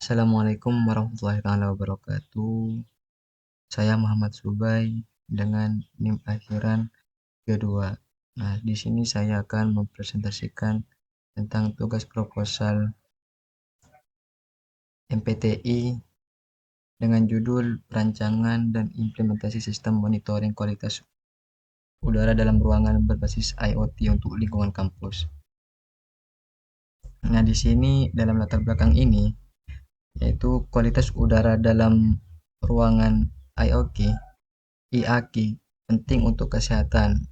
Assalamualaikum warahmatullahi wabarakatuh. Saya Muhammad Subai dengan NIM akhiran 32. Nah, di sini saya akan mempresentasikan tentang tugas proposal MPTI dengan judul Perancangan dan Implementasi Sistem Monitoring Kualitas Udara dalam Ruangan Berbasis IoT untuk Lingkungan Kampus. Nah, di sini dalam latar belakang ini yaitu kualitas udara dalam ruangan IoT IAQ penting untuk kesehatan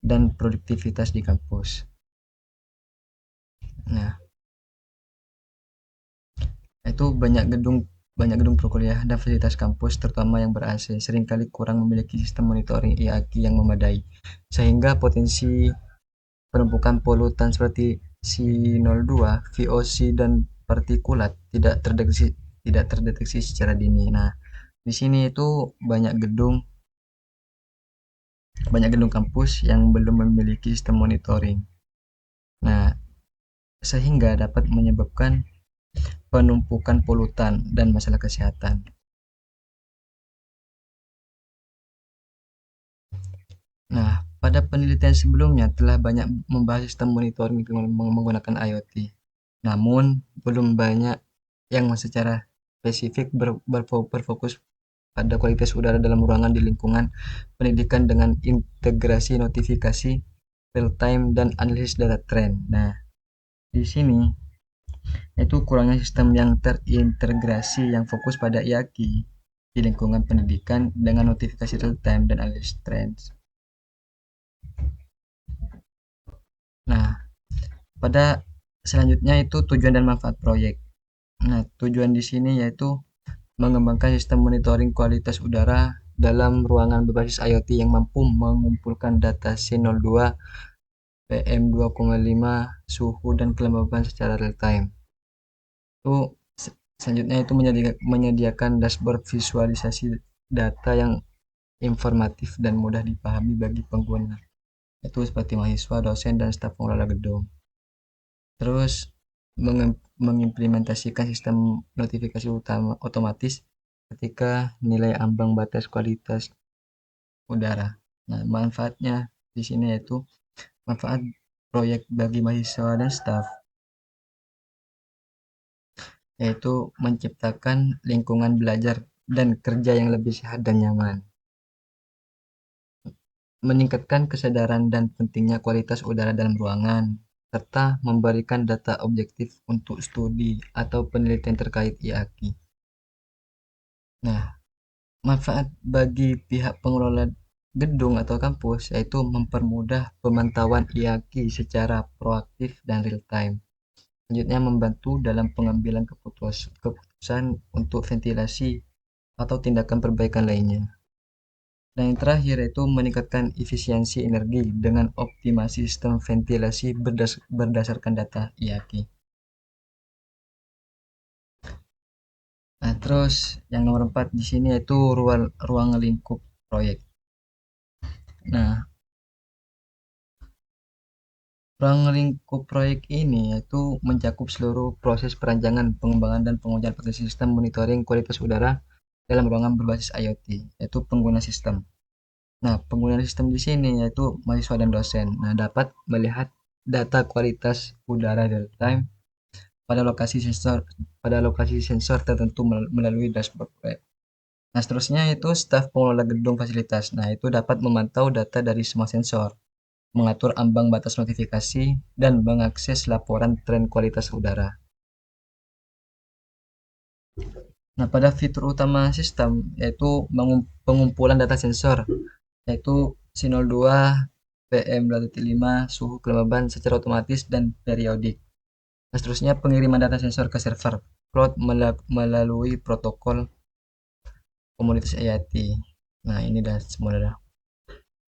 dan produktivitas di kampus. Nah, itu banyak gedung perkuliahan dan fasilitas kampus terutama yang ber-AC seringkali kurang memiliki sistem monitoring IAQ yang memadai sehingga potensi penumpukan polutan seperti C02, VOC dan partikulat tidak terdeteksi secara dini. Nah, di sini itu banyak gedung kampus yang belum memiliki sistem monitoring. Nah, sehingga dapat menyebabkan penumpukan polutan dan masalah kesehatan. Nah, pada penelitian sebelumnya telah banyak membahas sistem monitoring dengan menggunakan IoT. Namun, belum banyak yang secara spesifik berfokus pada kualitas udara dalam ruangan di lingkungan pendidikan dengan integrasi notifikasi real time dan analisis data trend. Nah, di sini itu kurangnya sistem yang terintegrasi yang fokus pada IAQ di lingkungan pendidikan dengan notifikasi real time dan analisis trends. Nah, pada selanjutnya itu tujuan dan manfaat proyek. Nah, tujuan di sini yaitu mengembangkan sistem monitoring kualitas udara dalam ruangan berbasis IoT yang mampu mengumpulkan data C02, PM2,5, suhu dan kelembaban secara real time. Itu selanjutnya itu menyediakan dashboard visualisasi data yang informatif dan mudah dipahami bagi pengguna. Itu seperti mahasiswa, dosen, dan staf pengelola gedung. Terus mengimplementasikan sistem notifikasi utama otomatis ketika nilai ambang batas kualitas udara. Nah, manfaatnya di sini yaitu manfaat proyek bagi mahasiswa dan staf yaitu menciptakan lingkungan belajar dan kerja yang lebih sehat dan nyaman. Meningkatkan kesadaran dan pentingnya kualitas udara dalam ruangan, serta memberikan data objektif untuk studi atau penelitian terkait IAQ. Nah, manfaat bagi pihak pengelola gedung atau kampus yaitu mempermudah pemantauan IAQ secara proaktif dan real time. Selanjutnya membantu dalam pengambilan keputusan untuk ventilasi atau tindakan perbaikan lainnya. Dan yang terakhir yaitu meningkatkan efisiensi energi dengan optimasi sistem ventilasi berdasarkan data IAQ. Nah, terus yang nomor 4 di sini yaitu ruang lingkup proyek. Nah, ruang lingkup proyek ini yaitu mencakup seluruh proses perancangan, pengembangan, dan pengujian pada sistem monitoring kualitas udara dalam ruangan berbasis IoT, yaitu pengguna sistem. Nah, pengguna sistem di sini yaitu mahasiswa dan dosen. Nah, dapat melihat data kualitas udara real time pada lokasi sensor tertentu melalui dashboard web. Nah, seterusnya itu staf pengelola gedung fasilitas. Nah, itu dapat memantau data dari semua sensor, mengatur ambang batas notifikasi, dan mengakses laporan tren kualitas udara. Nah, pada fitur utama sistem yaitu pengumpulan data sensor, yaitu C02, PM2,5, suhu kelembaban secara otomatis dan periodik. Nah, seterusnya pengiriman data sensor ke server cloud melalui protokol komunitas IoT. Nah, ini dah semua dah.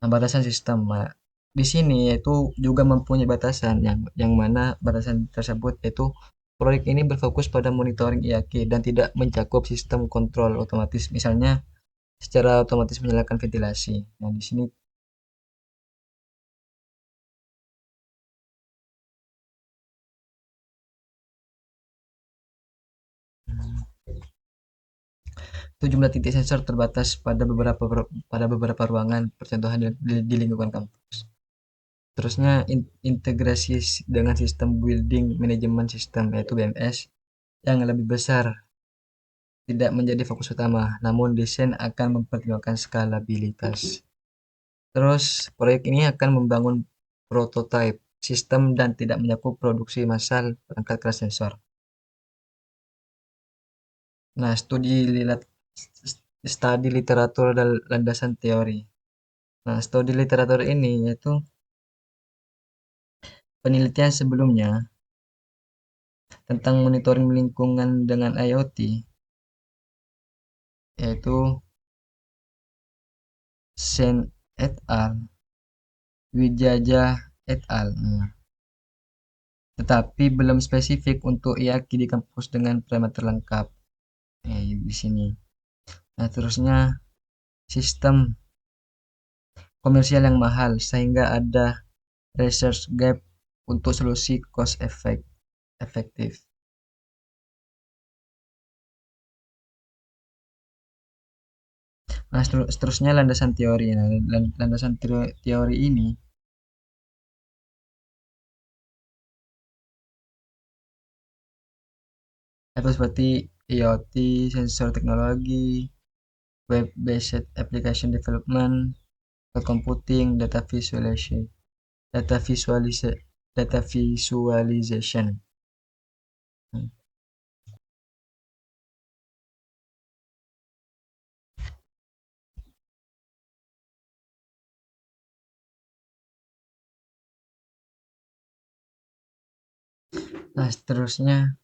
Nah, batasan sistem. Nah, di sini yaitu juga mempunyai batasan yang mana batasan tersebut yaitu proyek ini berfokus pada monitoring IAQ dan tidak mencakup sistem kontrol otomatis, misalnya secara otomatis menyalakan ventilasi. Nah, di sini jumlah titik sensor terbatas pada beberapa ruangan percontohan di lingkungan kampus. Terusnya integrasi dengan sistem building management system yaitu BMS yang lebih besar tidak menjadi fokus utama, namun desain akan mempertimbangkan skalabilitas. Terus proyek ini akan membangun prototipe sistem dan tidak menyakup produksi massal perangkat keras sensor. Nah, studi literatur dan landasan teori. Nah, studi literatur ini yaitu penelitian sebelumnya tentang monitoring lingkungan dengan IoT, yaitu Sen et al, Wijaja et al. Nah, tetapi belum spesifik untuk IAKI di kampus dengan parameter lengkap. Di sini. Nah, terusnya sistem komersial yang mahal sehingga ada research gap untuk solusi cost efektif. Nah, seterusnya landasan teori. Nah, landasan teori ini itu seperti IoT, sensor teknologi, web-based application development, cloud computing, data visualization. Nah, seterusnya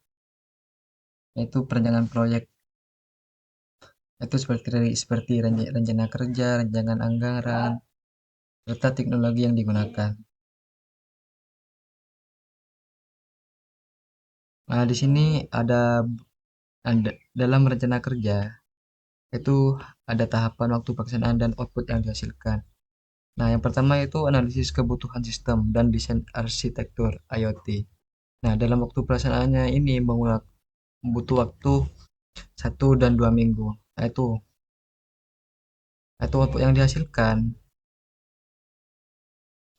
yaitu perencanaan proyek. Itu seperti rencana kerja, rancangan anggaran, serta teknologi yang digunakan. Nah, di sini ada dalam rencana kerja itu ada tahapan waktu pelaksanaan dan output yang dihasilkan. Nah, yang pertama itu analisis kebutuhan sistem dan desain arsitektur IoT. Nah, dalam waktu pelaksanaannya ini membutuh waktu 1 dan 2 minggu. Nah, itu output yang dihasilkan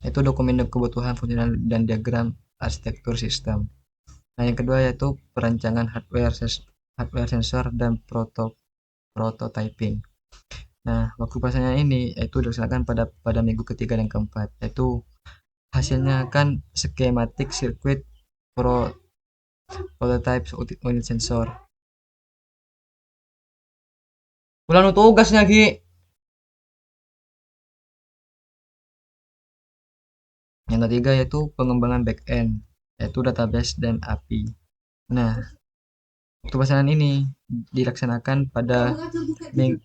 itu dokumen kebutuhan fungsional dan diagram arsitektur sistem. Nah, yang kedua yaitu perancangan hardware sensor dan prototyping. Nah, waktu pelaksanaan ini yaitu dilaksanakan pada minggu ketiga dan keempat. Yaitu hasilnya akan skematik sirkuit prototype unit sensor. Ulang tugasnya Ki. Yang ketiga yaitu pengembangan backend, yaitu database dan API. Nah, waktu pelaksanaan ini dilaksanakan pada minggu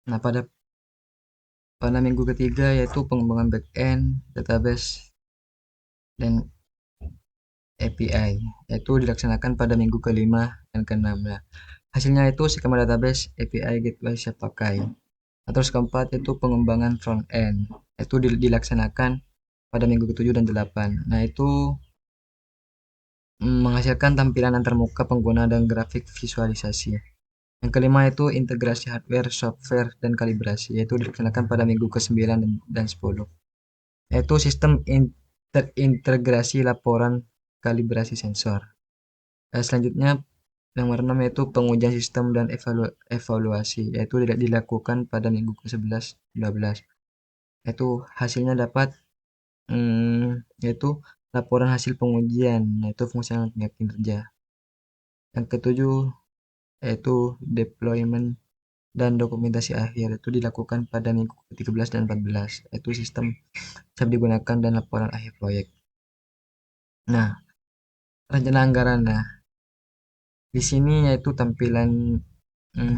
Nah, pada minggu ketiga yaitu pengembangan backend, database, dan API, yaitu dilaksanakan pada minggu kelima dan keenam. Nah, hasilnya itu skema database, API, gateway siap pakai. Nah, terus keempat itu pengembangan front end, yaitu dilaksanakan pada minggu ketujuh dan delapan. Nah, itu menghasilkan tampilan antarmuka pengguna dan grafik visualisasi. Yang kelima itu integrasi hardware, software, dan kalibrasi, yaitu dilaksanakan pada minggu ke-9 dan 10. Yaitu sistem integrasi laporan kalibrasi sensor. Selanjutnya nomor 6 yaitu pengujian sistem dan evaluasi, yaitu dilakukan pada minggu ke-11 12. Yaitu hasilnya dapat yaitu laporan hasil pengujian, yaitu fungsional tingkat kinerja. Yang ketujuh yaitu deployment dan dokumentasi akhir, itu dilakukan pada minggu ke-13 dan 14, yaitu sistem siap digunakan dan laporan akhir proyek. Nah, rencana anggaran. Nah, di sini yaitu tampilan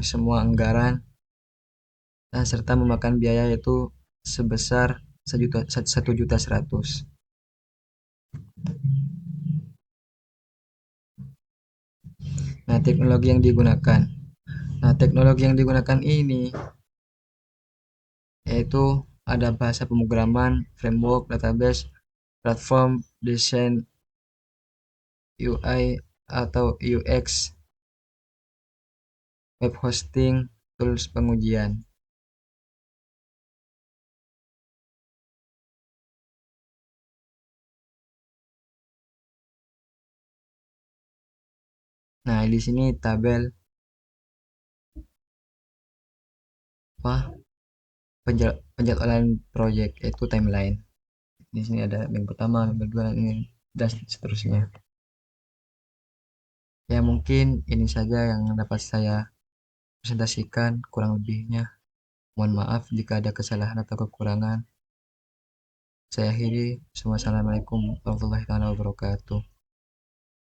semua anggaran serta memakan biaya yaitu sebesar 1.100.000. Nah, teknologi yang digunakan. Nah, teknologi yang digunakan ini yaitu ada bahasa pemrograman, framework, database, platform, desain, UI, atau UX, web hosting, tools pengujian. Nah, di sini tabel apa penjadwalan project yaitu timeline. Di sini ada minggu pertama, minggu kedua, ini dan seterusnya. Ya mungkin ini saja yang dapat saya presentasikan, kurang lebihnya mohon maaf jika ada kesalahan atau kekurangan. Saya akhiri. Wassalamualaikum warahmatullahi wabarakatuh.